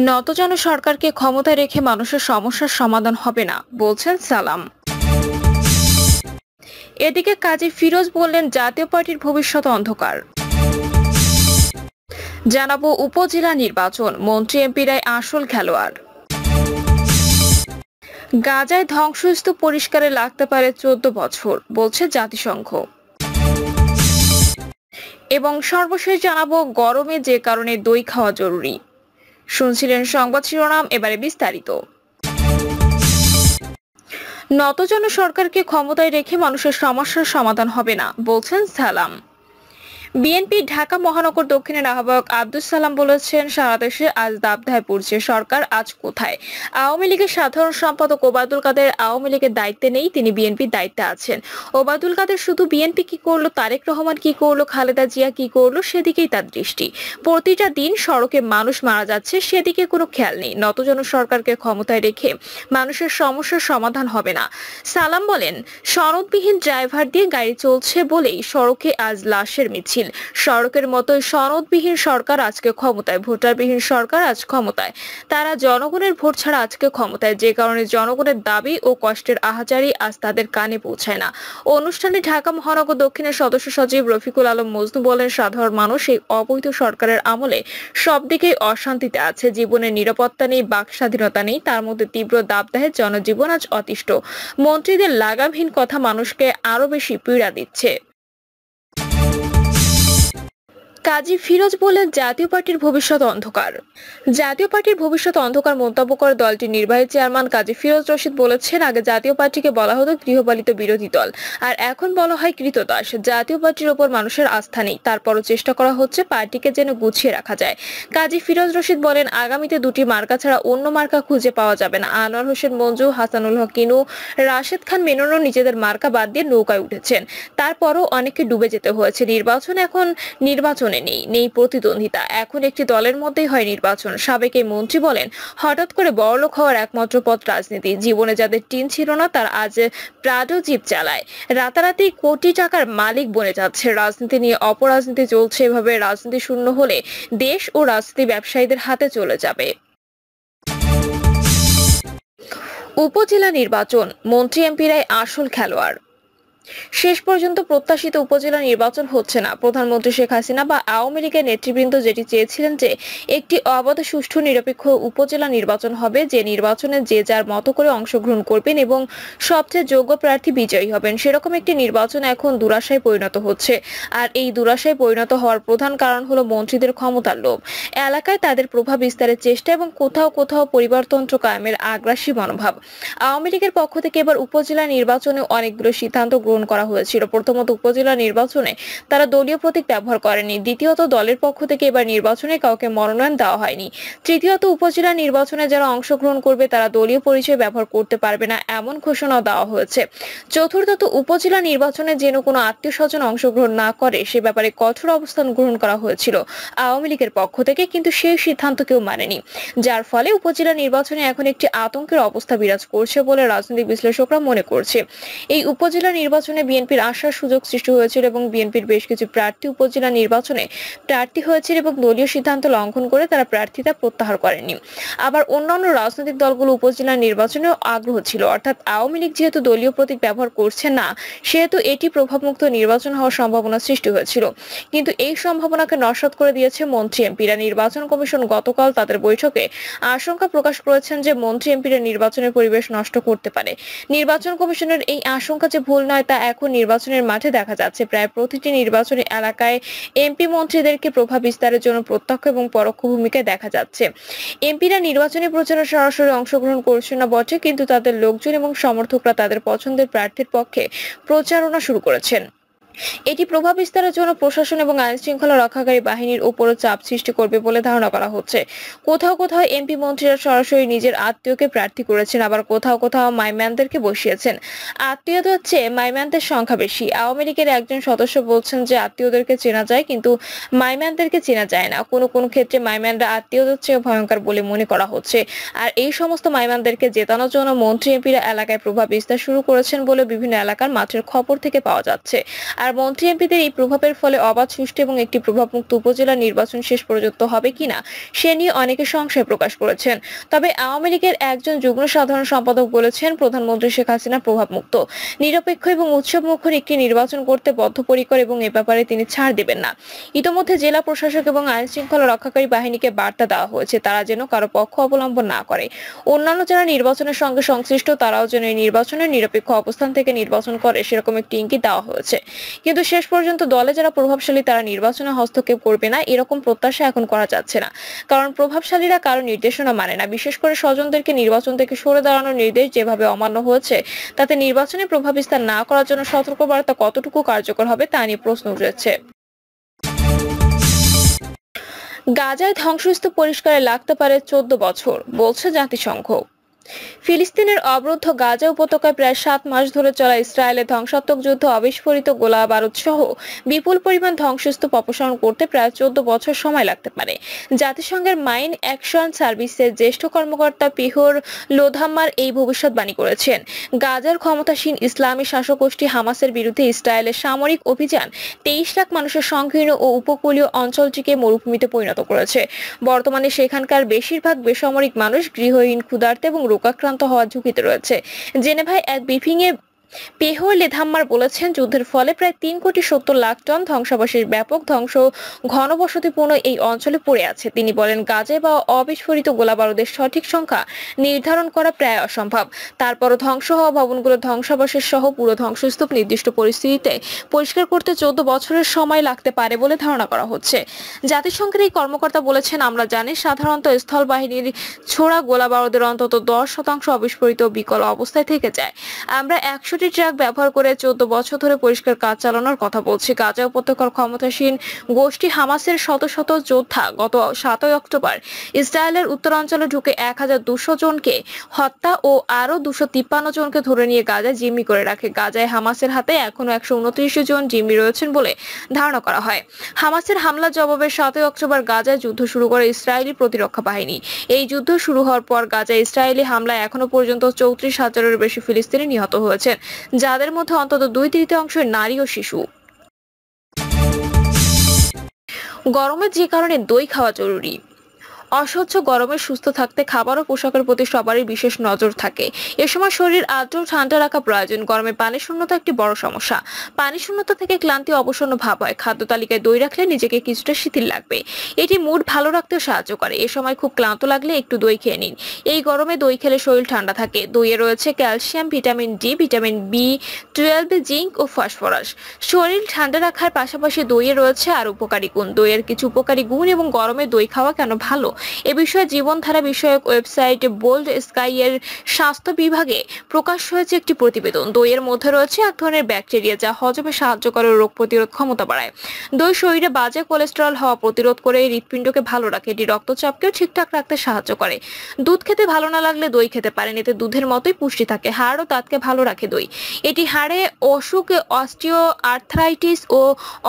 নতজানু সরকারকে ক্ষমতায় রেখে মানুষের সমস্যার সমাধান হবে না বলছেন সালাম। এদিকে কাজী ফিরোজ বললেন জাতীয় পার্টির ভবিষ্যৎ অন্ধকার। জানাবো উপজেলা নির্বাচন, মন্ত্রী এমপিরাই আসল খেলোয়াড়। গাজায় ধ্বংসস্তূপ পরিষ্কারে লাগতে পারে 14 বছর বলছে জাতিসংঘ। এবং সর্বশেষ জানাবো গরমে যে কারণে দই খাওয়া জরুরি। শুনছিলেন সংবাদ শিরোনাম, এবারে বিস্তারিত। নতজানু সরকারকে ক্ষমতায় রেখে মানুষের সমস্যার সমাধান হবে না বলছেন সালাম। বিএনপি ঢাকা মহানগর দক্ষিণের আহ্বায়ক আব্দুস সালাম বলেছেন, সারা দেশে আজ দাবদাহে পড়ছে সরকার আজ কোথায়। আওয়ামী লীগের সাধারণ সম্পাদক ওবায়দুল কাদের আওয়ামী লীগের দায়িত্বে নেই, তিনি বিএনপির দায়িত্বে আছেন। ওবায়দুল কাদের শুধু বিএনপি কি করলো, তারেক রহমান কি করলো, খালেদা জিয়া কি করলো সেদিকেই তার দৃষ্টি। প্রতিটা দিন সড়কে মানুষ মারা যাচ্ছে, সেদিকে কোনো খেয়াল নেই। নতজানু সরকারকে ক্ষমতায় রেখে মানুষের সমস্যার সমাধান হবে না। সালাম বলেন, সনদবিহীন ড্রাইভার দিয়ে গাড়ি চলছে বলেই সড়কে আজ লাশের মিছিল। সড়কের মতোই সনদবিহীন সরকার আজকে ক্ষমতায়, ভোটারবিহীন সরকার আজ ক্ষমতায়। তারা জনগণের ভোট ছাড়া আজকে ক্ষমতায়, যে কারণে জনগণের দাবি ও কষ্টের আহাজারি আজ তাদের কানে পৌঁছায় না। অনুষ্ঠানে ঢাকা মহানগর দক্ষিণের সদস্য সচিব রফিকুল আলম মজনু বলেন, সাধারণ মানুষ এই অবৈধ সরকারের আমলে সব দিকেই অশান্তিতে আছে। জীবনের নিরাপত্তা নেই, বাক স্বাধীনতা নেই, তার মধ্যে তীব্র দাবদাহে জনজীবন আজ অতিষ্ঠ। মন্ত্রীদের লাগামহীন কথা মানুষকে আরো বেশি পীড়া দিচ্ছে। কাজী ফিরোজ বললেন, জাতীয় পার্টির ভবিষ্যৎ অন্ধকার। জাতীয় পার্টির ভবিষ্যৎ অন্ধকার মন্তব্য করে দলটির নির্বাহী চেয়ারম্যান কাজী ফিরোজ রশিদ বলেছেন, আগে জাতীয় পার্টিকে বলা হতো গৃহপালিত বিরোধী দল, আর এখন বলা হয় কৃতদাস। জাতীয় পার্টির ওপর মানুষের আস্থা নেই, তারপরও চেষ্টা করা হচ্ছে পার্টিকে যেন গুছিয়ে রাখা যায়। কাজী ফিরোজ রশিদ বলেন, আগামীতে দুটি মার্কা ছাড়া অন্য মার্কা খুঁজে পাওয়া যাবে না। আনোয়ার হোসেন মঞ্জু, হাসানুল হক কিনু, রাশেদ খান মেননও নিজেদের মার্কা বাদ দিয়ে নৌকায় উঠেছেন, তারপরও অনেককে ডুবে যেতে হয়েছে। নির্বাচন এখন নির্বাচনে নেই প্রতিদ্বন্দ্বিতা, এখন একটি দলের মধ্যেই হয় নির্বাচন। সাবেক এই মন্ত্রী বলেন, হঠাৎ করে বড়লোক হওয়ার একমাত্র পথ রাজনীতি। জীবনে যাদের টিন ছিল না তারা আজ প্রাডো জিপ চালায়, রাতারাতি কোটি টাকার মালিক বনে যাচ্ছে। রাজনীতি নিয়ে অপরাজনীতি চলছে, এভাবে রাজনীতি শূন্য হলে দেশ ও রাজনীতি ব্যবসায়ীদের হাতে চলে যাবে। উপজেলা নির্বাচন, মন্ত্রী এমপিরাই আসল খেলোয়াড়। শেষ পর্যন্ত প্রত্যাশিত উপজেলা নির্বাচন হচ্ছে না। প্রধানমন্ত্রী শেখ হাসিনা বা আওয়ামী লীগের নেতৃবৃন্দ যেটি চেয়েছিলেন যে একটি অবাধ, সুষ্ঠু, নিরপেক্ষ উপজেলা নির্বাচন হবে, যে নির্বাচনে যে যার মতো করে অংশগ্রহণ করবেন এবং সবচেয়ে যোগ্য প্রার্থী বিজয়ী হবেন, সেরকম একটি নির্বাচন এখন দুরাশায় পরিণত হচ্ছে। আর এই দুরাশায় পরিণত হওয়ার প্রধান কারণ হলো মন্ত্রীদের ক্ষমতার লোভ, এলাকায় তাদের প্রভাব বিস্তারের চেষ্টা এবং কোথাও কোথাও পরিবারতন্ত্র কায়েমের আগ্রাসী মনোভাব। আওয়ামী লীগের পক্ষ থেকে এবার উপজেলা নির্বাচনে অনেকগুলো সিদ্ধান্ত গ্রহণ করা হয়েছিল। প্রথমত, উপজেলা নির্বাচনে তারা দলীয় প্রতীক ব্যবহার করেনি। দ্বিতীয়ত, দলের পক্ষ থেকে এবার নির্বাচনে কাউকে মনোনয়ন দেওয়া হয়নি। তৃতীয়ত, উপজেলা নির্বাচনে যারা অংশগ্রহণ করবে তারা দলীয় পরিচয় ব্যবহার করতে পারবে না, এমন ঘোষণা দেওয়া হয়েছে। চতুর্থত, উপজেলা নির্বাচনে যেন কোনো আত্মীয় স্বজন অংশগ্রহণ না করে সে ব্যাপারে কঠোর অবস্থান গ্রহণ করা হয়েছিল আওয়ামী লীগের পক্ষ থেকে, কিন্তু সেই সিদ্ধান্ত কেউ মানেনি, যার ফলে উপজেলা নির্বাচনে এখন একটি আতঙ্কের অবস্থা বিরাজ করছে বলে রাজনৈতিক বিশ্লেষকরা মনে করছে। এই উপজেলা নির্বাচনে বিএনপির আসার সুযোগ সৃষ্টি হয়েছিল এবং বিএনপির বেশ কিছু প্রার্থী উপজেলা নির্বাচনে প্রার্থী হয়েছিল এবং দলীয় সিদ্ধান্ত লঙ্ঘন করে তারা প্রার্থিতা প্রত্যাহার করেনি। আবার অন্যান্য রাজনৈতিক দলগুলো উপজেলা নির্বাচনেও আগ্রহ ছিল, অর্থাৎ আওয়ামী লীগ যেহেতু দলীয় প্রতীক ব্যবহার করছে না সেহেতু এটি প্রভাবমুক্ত নির্বাচন হওয়ার সম্ভাবনা সৃষ্টি হয়েছিল। কিন্তু এই সম্ভাবনাকে নস্যাৎ করে দিয়েছে মন্ত্রী এমপিরা। নির্বাচন কমিশন গতকাল তাদের বৈঠকে আশঙ্কা প্রকাশ করেছেন যে মন্ত্রী এমপিরা নির্বাচনের পরিবেশ নষ্ট করতে পারে। নির্বাচন কমিশনের এই আশঙ্কা যে ভুল নয় তা এখন নির্বাচনের মাঠে দেখা যাচ্ছে। প্রায় প্রতিটি নির্বাচনী এলাকায় এমপি মন্ত্রীদেরকে প্রভাব বিস্তারের জন্য প্রত্যক্ষ এবং পরোক্ষ ভূমিকায় দেখা যাচ্ছে। এমপিরা নির্বাচনী প্রচারে সরাসরি অংশগ্রহণ করছে না বটে, কিন্তু তাদের লোকজন এবং সমর্থকরা তাদের পছন্দের প্রার্থীর পক্ষে প্রচারণা শুরু করেছেন। এটি প্রভাব বিস্তারের জন্য প্রশাসন এবং আইন শৃঙ্খলা রক্ষাকারী বাহিনীর উপরও চাপ সৃষ্টি করবে বলে ধারণা করা হচ্ছে। কোথাও কোথাও এমপি মন্ত্রীরা সরাসরি নিজের আত্মীয়কে প্রার্থী করেছেন, আবার কোথাও কোথাও মাইম্যানদেরকে বসিয়েছেন। আত্মীয়দের হচ্ছে মাইম্যানদের সংখ্যা বেশি। আওয়ামী লীগের একজন সদস্য বলছেন যে আত্মীয়দেরকে চেনা যায় কিন্তু মাইম্যানদেরকে চেনা যায় না। কোনো কোনো ক্ষেত্রে মাইম্যানরা আত্মীয়দের চেয়ে ভয়ঙ্কর বলে মনে করা হচ্ছে। আর এই সমস্ত মাইম্যানদেরকে জেতানোর জন্য মন্ত্রী এমপিরা এলাকায় প্রভাব বিস্তার শুরু করেছেন বলে বিভিন্ন এলাকার মাঠের খবর থেকে পাওয়া যাচ্ছে। আর আর মন্ত্রী এমপিদের এই প্রভাবের ফলে অবাধ, সুষ্ঠু এবং একটি প্রভাবমুক্ত উপজেলা নির্বাচন শেষ পর্যন্ত হবে কিনা সে নিয়ে অনেকে সংশয় প্রকাশ করেছেন। তবে আওয়ামী লীগের একজন যুগ্ম সাধারণ সম্পাদক বলেছেন, প্রধানমন্ত্রী শেখ হাসিনা প্রভাবমুক্ত, নিরপেক্ষ এবং উৎসবমুখর একটি নির্বাচন করতে বদ্ধপরিকর এবং এ ব্যাপারে তিনি ছাড় দেবেন না। ইতোমধ্যে জেলা প্রশাসক এবং আইন শৃঙ্খলা রক্ষাকারী বাহিনীকে বার্তা দেওয়া হয়েছে, তারা যেন কারো পক্ষ অবলম্বন না করে। অন্যান্য যারা নির্বাচনের সঙ্গে সংশ্লিষ্ট তারাও যেন এই নির্বাচনের নিরপেক্ষ অবস্থান থেকে নির্বাচন করে সেরকম একটি ইঙ্গিত দেওয়া হয়েছে। কিন্তু শেষ পর্যন্ত দলে যারা প্রভাবশালী তারা নির্বাচনে হস্তক্ষেপ করবে না এরকম প্রত্যাশা এখন করা যাচ্ছে না, কারণ প্রভাবশালীরা কারো নির্দেশনা মানে না। বিশেষ করে স্বজনদেরকে নির্বাচন থেকে সরে দাঁড়ানোর নির্দেশ যেভাবে অমান্য হয়েছে, তাতে নির্বাচনে প্রভাব বিস্তার না করার জন্য সতর্কবার্তা কতটুকু কার্যকর হবে তা নিয়ে প্রশ্ন উঠেছে। গাজায় ধ্বংসস্তূপ পরিষ্কারে লাগতে পারে 14 বছর, বলছে জাতিসংঘ। ফিলিস্তিনের অবরুদ্ধ গাজা উপত্যকায় প্রায় 7 মাস ধরে চলা ইসরায়েলের ধ্বংসাত্মক যুদ্ধ, অবিস্ফোরিত গোলা বারুদ সহ বিপুল পরিমাণ ধ্বংসস্তূপ অপসারণ করতে প্রায় 14 বছর সময় লাগতে পারে। জাতিসংঘের মাইন অ্যাকশন সার্ভিসের জ্যেষ্ঠ কর্মকর্তা পিহর লোধাম্মার এই ভবিষ্যৎবাণী করেছেন। গাজার ক্ষমতাসীন ইসলামী শাসক গোষ্ঠী হামাসের বিরুদ্ধে ইসরায়েলের সামরিক অভিযান 23 লাখ মানুষের সংকীর্ণ ও উপকূলীয় অঞ্চলটিকে মরুভূমিতে পরিণত করেছে। বর্তমানে সেখানকার বেশিরভাগ বেসামরিক মানুষ গৃহহীন, ক্ষুধার্ত এবং রোগাক্রান্ত হওয়ার ঝুঁকিতে রয়েছে। জেনেভায় এক ব্রিফিংয়ে পেহর লেধাম্মার বলেছেন, যুদ্ধের ফলে প্রায় 3,70,00,000 টন ধ্বংসাবশেষ ব্যাপক ধ্বংস ঘনবসতিপূর্ণ এই অঞ্চলে পড়ে আছে। তিনি বলেন, গাজায় বা অবিস্ফোরিত গোলাবারুদের সঠিক সংখ্যা নির্ধারণ করা প্রায় অসম্ভব। তারপরও ধ্বংস হওয়া ভবনগুলোর ধ্বংসাবশেষ সহ পুরো ধ্বংসস্তূপ নির্দিষ্ট পরিস্থিতিতে পরিষ্কার করতে 14 বছরের সময় লাগতে পারে বলে ধারণা করা হচ্ছে। জাতিসংঘের এই কর্মকর্তা বলেছেন, আমরা জানি সাধারণত স্থল বাহিনীর ছোড়া গোলাবারুদের অন্তত 10% অবিস্ফোরিত বিকল অবস্থায় থেকে যায়। আমরা 100টি ট্রাক ব্যবহার করে 14 বছর ধরে পরিষ্কার কাজ চালানোর কথা বলছি। গাজা উপত্যকার ক্ষমতাসীন গোষ্ঠী হামাসের শত শত যোদ্ধা গত 7 অক্টোবর ইসরায়েলের উত্তরাঞ্চলে ঢুকে 1200 জনকে হত্যা ও আরো 253 জনকে ধরে নিয়ে গাজায় জিম্মি করে রাখে। গাজায় হামাসের হাতে এখনো 129 জন জিম্মি রয়েছেন বলে ধারণা করা হয়। হামাসের হামলার জবাবে 7 অক্টোবর গাজায় যুদ্ধ শুরু করে ইসরায়েলি প্রতিরক্ষা বাহিনী। এই যুদ্ধ শুরু হওয়ার পর গাজায় ইসরায়েলি হামলায় এখনো পর্যন্ত 34,000-এর বেশি ফিলিস্তিনি নিহত হয়েছেন, যাদের মধ্যে অন্তত 2/3 নারী ও শিশু। গরমের যে কারণে দই খাওয়া জরুরি। অসহ্য গরমে সুস্থ থাকতে খাবার ও পোশাকের প্রতি সবারই বিশেষ নজর থাকে। এ সময় শরীর আর্দ্র ঠান্ডা রাখা প্রয়োজন। গরমে পানি শূন্যতা একটি বড় সমস্যা। পানি শূন্যতা থেকে ক্লান্তি, অবসন্ন ভাব হয়। খাদ্য তালিকায় দই রাখলে নিজেকে কিছুটা শিথিল লাগবে। এটি মুড ভালো রাখতেও সাহায্য করে। এ সময় খুব ক্লান্ত লাগলে একটু দই খেয়ে নিন। এই গরমে দই খেলে শরীর ঠান্ডা থাকে। দইয়ে রয়েছে calcium, vitamin D, vitamin B12, zinc ও ফসফরাস। শরীর ঠান্ডা রাখার পাশাপাশি দইয়ে রয়েছে আর উপকারী গুণ। দইয়ের কিছু উপকারী গুণ এবং গরমে দই খাওয়া কেন ভালো এ বিষয়ে জীবনধারা বিষয়ক ওয়েবসাইট বোল্ড স্কাই এর স্বাস্থ্য বিভাগে প্রকাশ হয়েছে একটি প্রতিবেদন। দইয়ের মধ্যে রয়েছে এক ধরনের ব্যাকটেরিয়া যা হজমে সাহায্য করে, রোগ প্রতিরোধ ক্ষমতা বাড়ায়। দই শরীরে বাজে কোলেস্টেরল হওয়া প্রতিরোধ করে, হৃৎপিণ্ডকে ভালো রাখে। এটি রক্তচাপকেও ঠিকঠাক রাখতে সাহায্য করে। দুধ খেতে ভালো না লাগলে দই খেতে পারেন, এতে দুধের মতোই পুষ্টি থাকে। হাড় ও দাঁতকে ভালো রাখে দই। এটি হাড়ে অসুখ, অস্টিও আর্থ্রাইটিস ও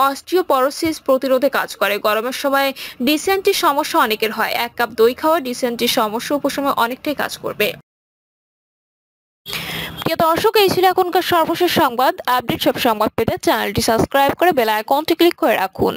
অস্টিওপরোসিস প্রতিরোধে কাজ করে। গরমের সময় ডিসেন্ট্রির সমস্যা অনেকের হয়। 1 কাপ দই খাওয়া ডিসেন্ট্রির সমস্যা উপশমে অনেকটাই কাজ করবে। প্রিয় দর্শক, এই ছিল এখনকার সর্বশেষ সংবাদ। আপডেট সব সংবাদ পেতে চ্যানেলটি সাবস্ক্রাইব করে বেল আইকনটি ক্লিক করে রাখুন।